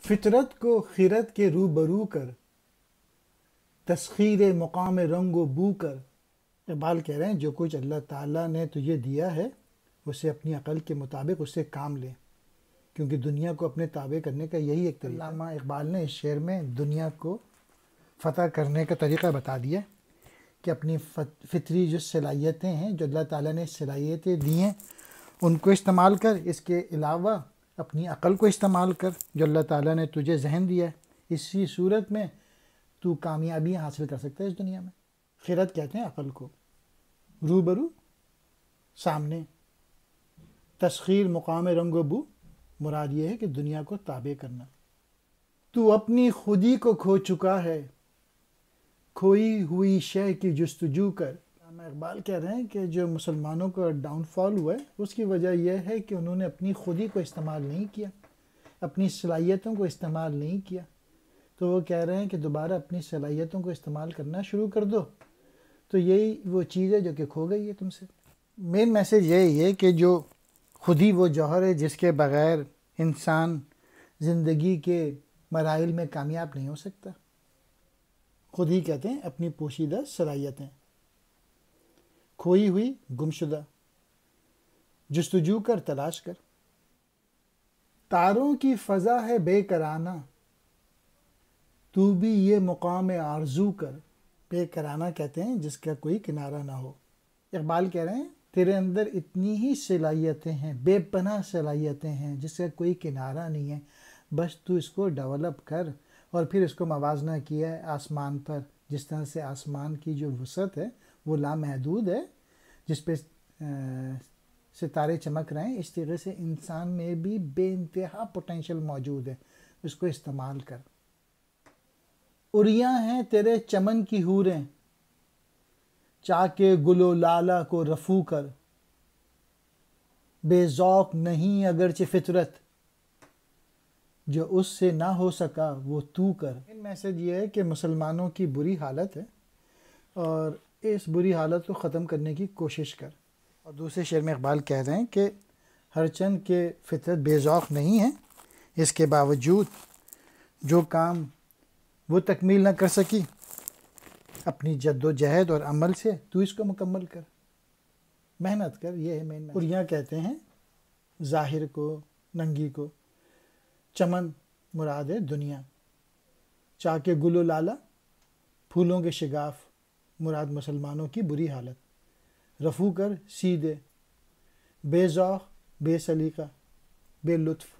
فطرت کو خیرت کے روبرو کر، تسخیر مقام رنگ و بو کر۔ اقبال کہہ رہے ہیں جو کچھ اللہ تعالیٰ نے تجھے دیا ہے اسے اپنی عقل کے مطابق اس سے کام لے، کیونکہ دنیا کو اپنے تابع کرنے کا یہی ایک طریقہ ہے۔ علامہ اقبال نے اس شعر میں دنیا کو فتح کرنے کا طریقہ بتا دیا کہ اپنی فطری جو صلاحیتیں ہیں، جو اللہ تعالیٰ نے صلاحیتیں دی ہیں، ان کو استعمال کر۔ اس کے علاوہ اپنی عقل کو استعمال کر جو اللہ تعالیٰ نے تجھے ذہن دیا ہے۔ اسی صورت میں تو کامیابی حاصل کر سکتا ہے اس دنیا میں۔ خیرت کہتے ہیں عقل کو، روبرو سامنے، تسخیر مقام رنگ و بو مراد یہ ہے کہ دنیا کو تابع کرنا۔ تو اپنی خودی کو کھو چکا ہے، کھوئی ہوئی شے کی جستجو کر۔ علامہ اقبال کہہ رہے ہیں کہ جو مسلمانوں کا ڈاؤن فال ہوا ہے اس کی وجہ یہ ہے کہ انہوں نے اپنی خودی کو استعمال نہیں کیا، اپنی صلاحیتوں کو استعمال نہیں کیا۔ تو وہ کہہ رہے ہیں کہ دوبارہ اپنی صلاحیتوں کو استعمال کرنا شروع کر دو، تو یہی وہ چیز ہے جو کہ کھو گئی ہے تم سے۔ مین میسیج یہی ہے کہ جو خودی وہ جوہر ہے جس کے بغیر انسان زندگی کے مراحل میں کامیاب نہیں ہو سکتا۔ خود ہی کہتے ہیں اپنی پوشیدہ صلاحیتیں، کھوئی ہوئی گمشدہ، جستجو کر تلاش کر۔ تاروں کی فضا ہے بے کرانہ، تو بھی یہ مقام آرزو کر۔ بے کرانہ کہتے ہیں جس کا کوئی کنارہ نہ ہو۔ اقبال کہہ رہے ہیں تیرے اندر اتنی ہی صلاحیتیں ہیں، بے پناہ صلاحیتیں ہیں جس کا کوئی کنارہ نہیں ہے، بس تو اس کو ڈیولپ کر۔ اور پھر اس کو موازنہ کیا ہے آسمان پر، جس طرح سے آسمان کی جو وسعت ہے وہ لامحدود ہے، جس پہ ستارے چمک رہے ہیں، اس طرح سے انسان میں بھی بے انتہا پوٹینشل موجود ہے، اس کو استعمال کر۔ اریاں ہیں تیرے چمن کی حوریں، چاکے گل و لالہ کو رفو کر۔ بے ذوق نہیں اگرچہ فطرت، جو اس سے نہ ہو سکا وہ تو کر۔ میسج یہ ہے کہ مسلمانوں کی بری حالت ہے اور اس بری حالت کو ختم کرنے کی کوشش کر۔ اور دوسرے شعر میں اقبال کہہ رہے ہیں کہ ہرچند کہ فطرت بے ذوق نہیں ہے، اس کے باوجود جو کام وہ تکمیل نہ کر سکی اپنی جد و جہد اور عمل سے، تو اس کو مکمل کر، محنت کر۔ یہ ہے مین میسج۔ اریاں کہتے ہیں ظاہر کو، ننگی کو، چمن مراد ہے دنیا، چاکے گل و لالہ پھولوں کے شگاف مراد مسلمانوں کی بری حالت، رفو کر سیدھے، بے ذوق بے سلیقہ بے لطف